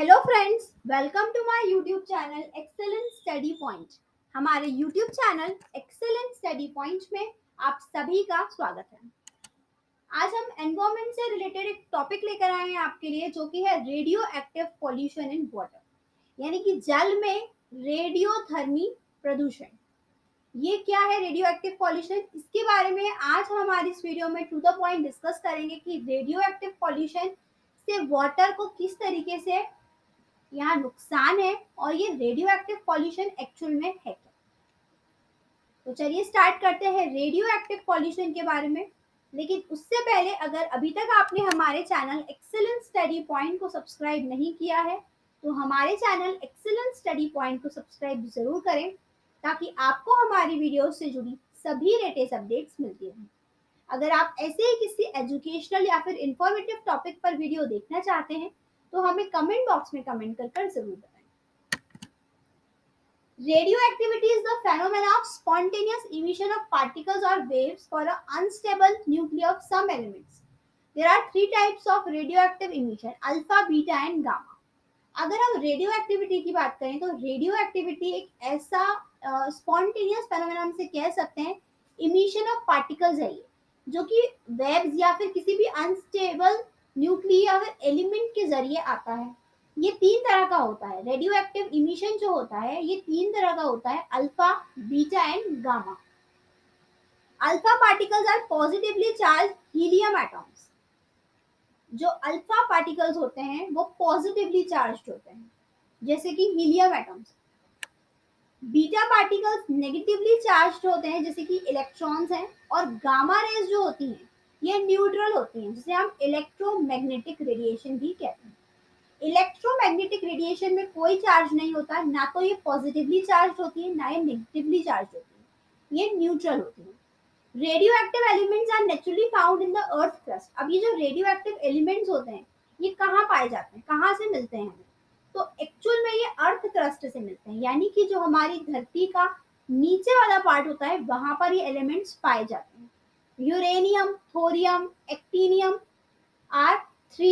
Hello friends, welcome to my YouTube channel excellent study point. हमारे YouTube channel excellent study point में आप सभी का स्वागत है। आज हम एनवायरमेंट से रिलेटेड एक टॉपिक लेकर आए हैं आपके लिए, जो कि है radio active pollution in water, यानी कि जल में रेडियोधर्मी प्रदूषण। ये क्या है रेडियो एक्टिव पॉल्यूशन? इसके बारे में आज हम हमारी इस वीडियो में टू द पॉइंट डिस्कस करेंगे कि रेडियो एक्टिव पॉल्यूशन से वाटर को किस तरीके से यहाँ नुकसान है और ये रेडियो एक्टिव पॉल्यूशन एक्चुअल में है क्या। तो चलिए स्टार्ट करते हैं रेडियो एक्टिव पॉल्यूशन के बारे में। लेकिन उससे पहले, अगर अभी तक आपने हमारे चैनल एक्सीलेंट स्टडी पॉइंट को सब्सक्राइब नहीं किया है तो हमारे चैनल एक्सीलेंट स्टडी पॉइंट को सब्सक्राइब जरूर करें, ताकि आपको हमारी वीडियो से जुड़ी सभी लेटेस्ट अपडेट्स मिलती रहें। अगर आप ऐसे ही किसी एजुकेशनल या फिर इंफॉर्मेटिव टॉपिक पर वीडियो देखना चाहते हैं तो हमें कमेंट बॉक्स में कमेंट कर जरूर बताएं। Radioactivity is the phenomena of spontaneous emission of particles or waves for an unstable nuclei of some elements. There are three types of radioactive emission: alpha, beta and gamma. अगर हम radio activity की बात करें तो radio activity एक ऐसा spontaneous phenomena से कह सकते हैं, इमिशन ऑफ पार्टिकल्स है ये, जो कि वेव्स या फिर किसी भी अनस्टेबल न्यूक्लियर या फिर एलिमेंट के जरिए आता है। ये तीन तरह का होता है। रेडियो एक्टिव इमिशन जो होता है ये तीन तरह का होता है: alpha, beta and gamma. Alpha particles are positively charge helium atoms. जो अल्फा पार्टिकल्स होते हैं वो पॉजिटिवली चार्ज्ड होते हैं, जैसे कि helium atoms. Beta particles negatively charged होते हैं, जैसे कि इलेक्ट्रॉन्स हैं। और गामा रेज जो होती हैं ये न्यूट्रल होती हैं, जिसे हम इलेक्ट्रोमैग्नेटिक रेडिएशन भी कहते हैं। इलेक्ट्रोमैग्नेटिक रेडिएशन में कोई चार्ज नहीं होता, ना तो ये पॉजिटिवली चार्ज होती है ना ये नेगेटिवली चार्ज होती है, ये न्यूट्रल होती है। Radioactive elements are naturally found in the earth crust. अब ये जो रेडियो एक्टिव एलिमेंट्स होते हैं ये कहाँ पाए जाते हैं, कहाँ से मिलते हैं हमें? तो एक्चुअल में ये अर्थ क्रस्ट से मिलते हैं, यानी कि जो हमारी धरती का नीचे वाला पार्ट होता है वहां पर ये एलिमेंट्स पाए जाते हैं। Uranium, thorium, actinium are three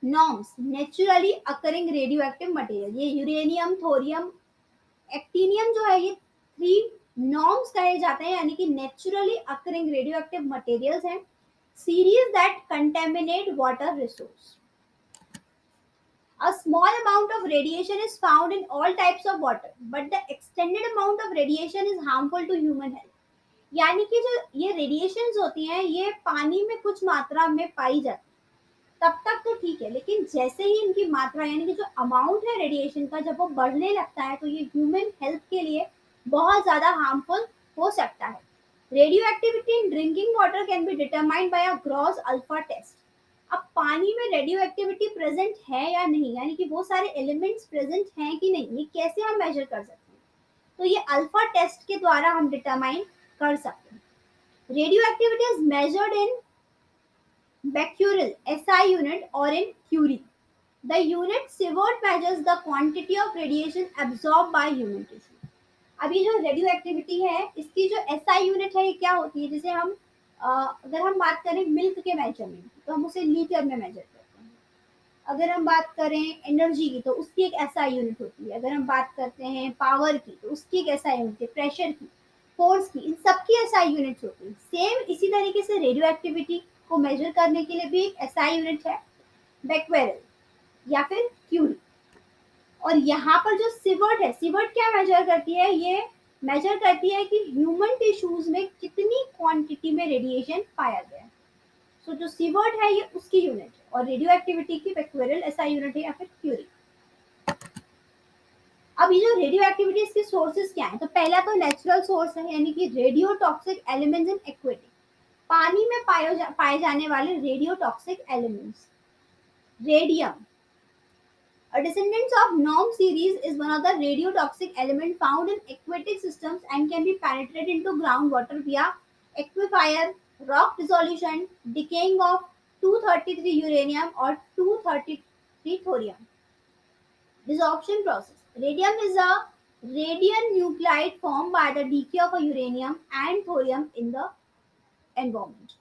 norms naturally occurring radioactive material. ये यूरेनियम, थोरियम, एक्टिनियम जो है ये थ्री नॉर्म्स कहे जाते हैं, यानी कि naturally occurring radioactive materials हैं, series that contaminate water resource. A small amount of radiation is found in all types of water, but the extended amount of radiation is harmful to human health. यानी कि जो ये radiations होती हैं ये पानी में कुछ मात्रा में पाई जाती है, तब तक तो ठीक है, लेकिन जैसे ही इनकी मात्रा यानी कि जो अमाउंट है रेडिएशन का जब वो बढ़ने लगता है तो ये ह्यूमन हेल्थ के लिए बहुत ज़्यादा हार्मफुल हो सकता है। Radioactivity in drinking water can be determined by a gross alpha test. अब पानी में रेडियो एक्टिविटी प्रेजेंट है या नहीं, यानी कि वो सारे एलिमेंट्स प्रेजेंट हैं कि नहीं, ये कैसे हम मेजर कर सकते हैं? तो ये अल्फा टेस्ट के द्वारा हम डिटरमाइन कर सकते हैं। Radio activity is measured in becquerel SI unit or in curie. The unit sievert measures the quantity of radiation absorbed by human tissue. अब ये जो रेडियो एक्टिविटी है इसकी जो SI यूनिट है ये क्या होती है? जैसे हम अगर हम बात करें मिल्क के मेजरमेंट तो हम उसे लीटर में मेजर करते हैं। अगर हम बात करें एनर्जी की तो उसकी एक SI यूनिट होती है। अगर हम बात करते हैं पावर की तो उसकी एक SI यूनिट है, प्रेशर की, फोर्स की, इन सबकी SI यूनिट्स होती है। सेम इसी तरीके से रेडियो एक्टिविटी को मेजर करने के लिए भी एक SI यूनिट है, बेक्वेरल या फिर क्यूरी। और यहाँ पर जो सिवर्ट है, सिवर्ट क्या मेजर करती है? ये मेजर करती है कि ह्यूमन टिश्यूज में कितनी क्वांटिटी में रेडिएशन पाया गया है। सो जो सिवर्ट है ये उसकी यूनिट है, और रेडियो एक्टिविटी की बेक्वेरल SI यूनिट है या फिर क्यूरी। अब ये जो रेडियो एक्टिविटी इसके सोर्सेज क्या है? तो पहला तो नेचुरल सोर्स है, यानी कि radio toxic elements in aquatic, पानी में पाए जाने वाले radio toxic elements. Radium, a descendant of norm series, is one of the radiotoxic elements found in aquatic systems and can be penetrated into groundwater via aquifer, rock dissolution, decaying of 233 uranium or 233 thorium. Desorption process. Radium is a radionuclide formed by the decay of a uranium and thorium in the environment.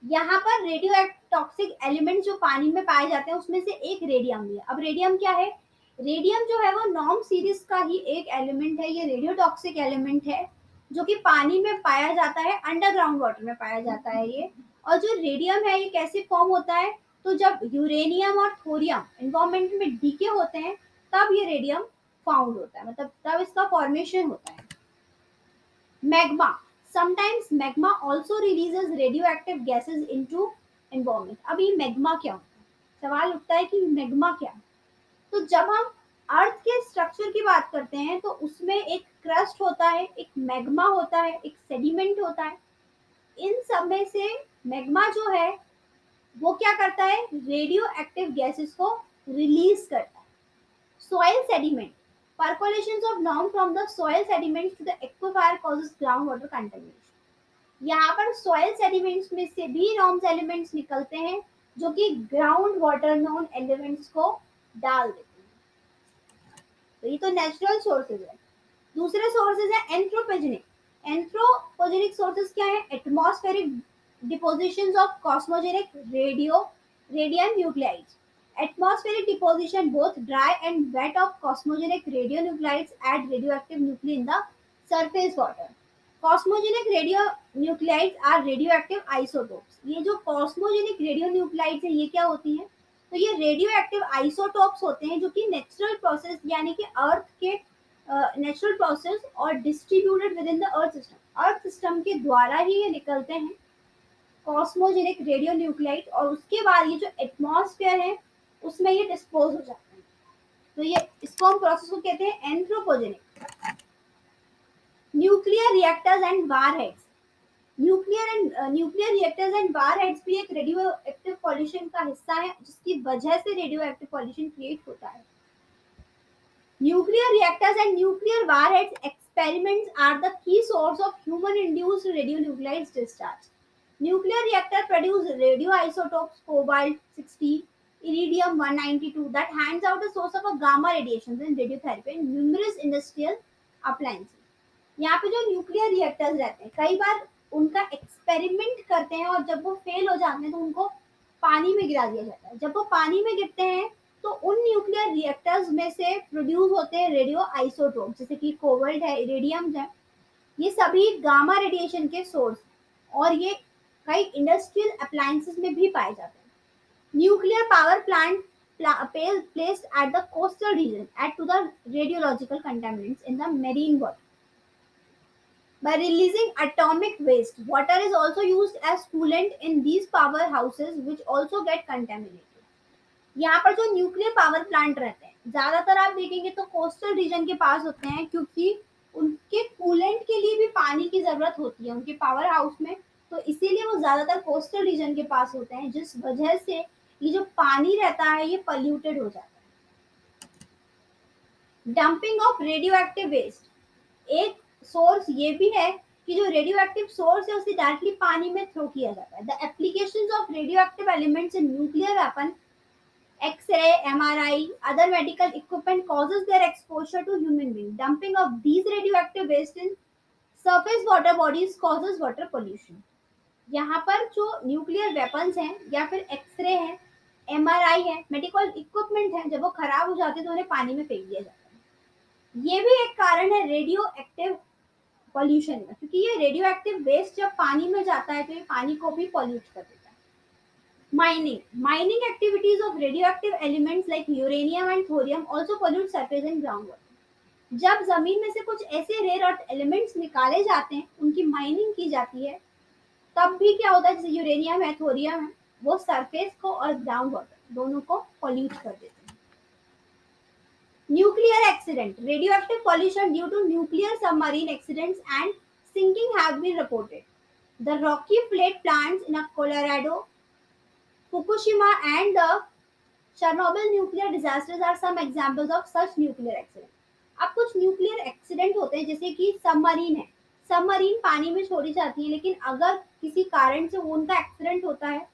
यहाँ पर radio toxic element जो पानी में पाए जाते हैं उसमें से एक रेडियम भी है। अब रेडियम क्या है? रेडियम जो है वो नॉर्म सीरीज का ही एक एलिमेंट है। ये रेडियो टॉक्सिक एलिमेंट है जो कि पानी में पाया जाता है, अंडरग्राउंड वाटर में पाया जाता है ये। और जो रेडियम है ये कैसे फॉर्म होता है? तो जब यूरेनियम और थोरियम एनवायरमेंट में डीके होते हैं तब ये रेडियम फाउंड होता है, मतलब तब इसका फॉर्मेशन होता है। Magma. Sometimes magma also releases radioactive gases into environment. अब ये मैग्मा क्या होता है? सवाल उठता है कि मैग्मा क्या है? तो जब हम अर्थ के स्ट्रक्चर की बात करते हैं तो उसमें एक क्रस्ट होता है, एक मैग्मा होता है, एक सेडिमेंट होता है। इन सब में से मैग्मा जो है वो क्या करता है? रेडियो एक्टिव गैसेस को रिलीज करता है। Soil sediment. Percolations of norm from the soil sediments to the aquifer causes groundwater contamination. यहाँ पर सॉइल सेडिमेंट्स में से भी नॉर्म्स एलिमेंट्स निकलते हैं जो कि ग्राउंड वाटर नॉन एलिमेंट्स को डाल देते हैं। तो ये तो नेचुरल सोर्सेज है। दूसरे सोर्सेज है एंथ्रोपोजेनिक। एंथ्रोपोजेनिक सोर्सेज क्या है? Atmospheric depositions of cosmogenic radium nuclides. Atmospheric deposition, both dry and wet, of cosmogenic radionuclides add radioactive nuclei in the surface water. Cosmogenic radionuclides are radioactive isotopes. ये जो cosmogenic radionuclides है ये क्या होती हैं? तो ये रेडियोएक्टिव आइसोटोप्स होते हैं जो कि नेचुरल प्रोसेस यानी कि अर्थ के नेचुरल प्रोसेस और distributed with in the earth system के द्वारा ही ये निकलते हैं, कॉस्मोजेनिक रेडियो न्यूक्लाइड। और उसके बाद ये जो एटमॉस्फेयर है उसमें ये डिस्पोज हो जाते हैं। तो ये इसको हम प्रोसेस को कहते हैं anthropogenic. Nuclear reactors and warheads. Nuclear reactors and warheads भी एक रेडियो एक्टिव पॉल्यूशन का हिस्सा है जिसकी वजह से रेडियो एक्टिव पॉल्यूशन क्रिएट होता है। Nuclear reactors and nuclear warheads experiments are the key source of human induced radionuclides discharge. Nuclear reactor produce radioisotopes cobalt-60, iridium-192 that hands out a source of a gamma radiations in radiotherapy and numerous industrial appliances. यहाँ पे जो nuclear reactors रहते हैं कई बार उनका experiment करते हैं और जब वो फेल हो जाते हैं तो उनको पानी में गिरा दिया जाता है। जब वो पानी में गिरते हैं तो उन न्यूक्लियर रिएक्टर्स में से प्रोड्यूस होते हैं रेडियो आइसोटोप जैसे कि कोबाल्ट है, इरिडियम है। ये सभी गामा रेडिएशन के सोर्स और ये कई इंडस्ट्रियल अप्लायंसेस में भी पाए जाते हैं। Nuclear power plant placed at the coastal region add to the radiological contaminants in the marine water. By releasing atomic waste, water is also used as coolant in these powerhouses which also get contaminated. यहाँ पर जो nuclear power plant रहते हैं ज्यादातर आप देखेंगे तो coastal region के पास होते हैं क्योंकि उनके कूलेंट के लिए भी पानी की जरूरत होती है उनके पावर हाउस में। तो इसीलिए वो ज्यादातर कोस्टल रीजन के पास होते हैं जिस वजह से ये जो पानी रहता है ये पॉल्यूटेड हो जाता है। Dumping of radioactive waste एक सोर्स ये भी है कि जो रेडियो एक्टिव सोर्स है उसे डायरेक्टली पानी में थ्रो किया जाता है। The applications of radioactive elements in nuclear weapon, X-ray, MRI, other medical equipment causes their exposure to human beings. Dumping of these radioactive waste in surface water bodies causes water pollution. यहाँ पर जो nuclear weapons हैं या फिर x ray है, MRI है, medical equipment है, जब वो खराब हो जाते हैं तो उन्हें पानी में फेंक दिया जाता है। ये भी एक कारण है रेडियो एक्टिव पॉल्यूशन का क्योंकि ये रेडियो एक्टिव वेस्ट जब पानी में जाता है तो ये पानी को भी पॉल्यूट कर देता है। Mining activities of radioactive elements like uranium and thorium also pollute surface and groundwater. जब जमीन में से कुछ ऐसे रेयर अर्थ एलिमेंट्स निकाले जाते हैं उनकी माइनिंग की जाती है तब भी क्या होता है जैसे यूरेनियम है, थोरियम है, वो सरफेस को और ग्राउंड वाटर दोनों को पॉल्यूट कर देते हैं। Nuclear accident, radioactive pollution due to nuclear submarine accidents and sinking have been reported. The Rocky Flake plants in Colorado, Fukushima and the Chernobyl nuclear disasters are some examples of such nuclear accident. अब कुछ nuclear accident होते हैं जैसे कि submarine है, submarine पानी में छोड़ी जाती है लेकिन अगर किसी कारण से वो उनका एक्सीडेंट होता है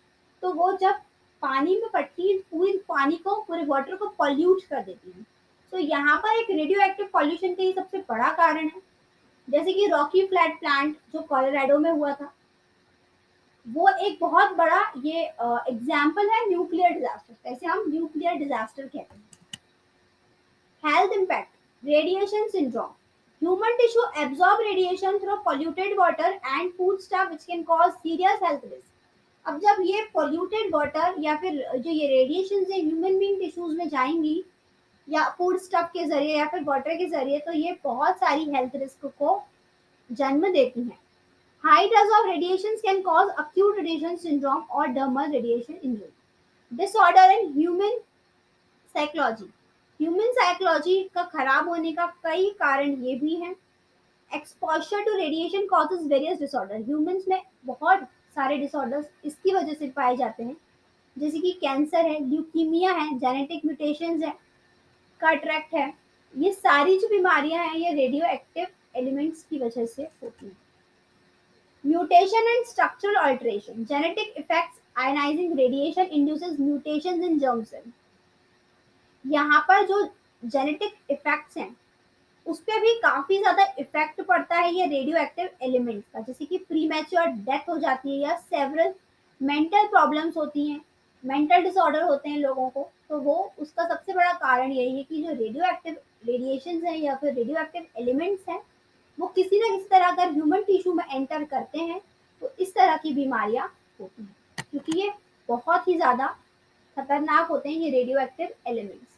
तो वो जब पानी में पड़ती है पूरी पानी को पूरे वाटर को पॉल्यूट कर देती है। तो यहाँ पर एक रेडियो एक्टिव पॉल्यूशन का ही सबसे बड़ा कारण है जैसे कि रॉकी फ्लैट प्लांट जो कोलोराडो में हुआ था। वो एक बहुत बड़ा ये एग्जाम्पल है न्यूक्लियर डिजास्टर, कैसे हम न्यूक्लियर डिजास्टर कहते हैं। Health impact radiation syndrome, human tissue absorb radiation through polluted water and food stuff which can cause serious health risk. अब जब ये पोल्यूटेड वाटर या फिर जो ये रेडिएशन है ह्यूमन बींग टिश्यूज में जाएंगी या फूड स्टफ के जरिए या फिर वाटर के जरिए, तो ये बहुत सारी हेल्थ रिस्क को जन्म देती हैं। High dose of radiation can cause acute radiation syndrome or dermal radiation injury. Disorder in human psychology, human psychology का खराब होने का कई कारण ये भी हैं। Exposure to radiation causes various disorder, humans में बहुत सारे डिसऑर्डर्स इसकी वजह से पाए जाते हैं, जैसे कि कैंसर है, ल्यूकीमिया है, जेनेटिक म्यूटेशंस है, कैटरेक्ट है। ये सारी जो बीमारियां हैं ये रेडियो एक्टिव एलिमेंट्स की वजह से होती हैं। Mutation and structural alteration, genetic effects, ionising radiation induces mutations in germ cell. यहाँ पर जो जेनेटिक इफेक्ट्स हैं उस पर भी काफी ज्यादा इफेक्ट पड़ता है ये रेडियो एक्टिव एलिमेंट्स का, जैसे कि प्रीमेच्योर डेथ हो जाती है या सेवरल मेंटल प्रॉब्लम्स होती हैं, मेंटल डिसऑर्डर होते हैं लोगों को। तो वो उसका सबसे बड़ा कारण यही है कि जो रेडियो एक्टिव रेडिएशन है या फिर रेडियो एक्टिव एलिमेंट्स हैं वो किसी न किसी तरह अगर ह्यूमन टिश्यू में एंटर करते हैं तो इस तरह की बीमारियां होती हैं, क्योंकि ये बहुत ही ज्यादा खतरनाक होते हैं ये रेडियो एक्टिव एलिमेंट्स।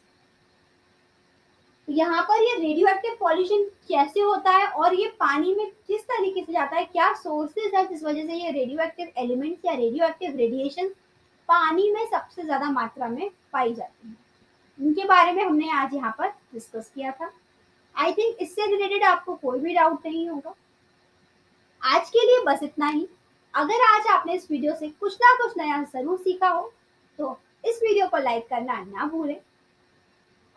यहाँ पर ये रेडियो एक्टिव पॉल्यूशन कैसे होता है और ये पानी में किस तरीके से जाता है, क्या सोर्सेज है जिस वजह से ये रेडियो एक्टिव एलिमेंट्स या रेडियो एक्टिव रेडिएशन पानी में सबसे ज्यादा मात्रा में पाई जाती है, उनके बारे में हमने आज यहाँ पर डिस्कस किया था। आई थिंक इससे रिलेटेड आपको कोई भी डाउट नहीं होगा। आज के लिए बस इतना ही। अगर आज आपने इस वीडियो से कुछ ना कुछ नया जरूर सीखा हो तो इस वीडियो को लाइक करना ना भूलें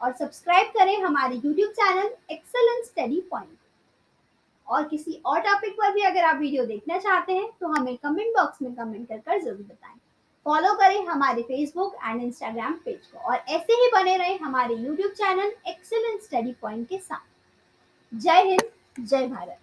और सब्सक्राइब करें हमारे YouTube channel excellence study point. और किसी और टॉपिक पर भी अगर आप वीडियो देखना चाहते हैं तो हमें कमेंट बॉक्स में कमेंट कर जरूर बताएं। फॉलो करें हमारे फेसबुक एंड इंस्टाग्राम पेज को और ऐसे ही बने रहें हमारे YouTube channel excellence study point के साथ। जय हिंद, जय भारत।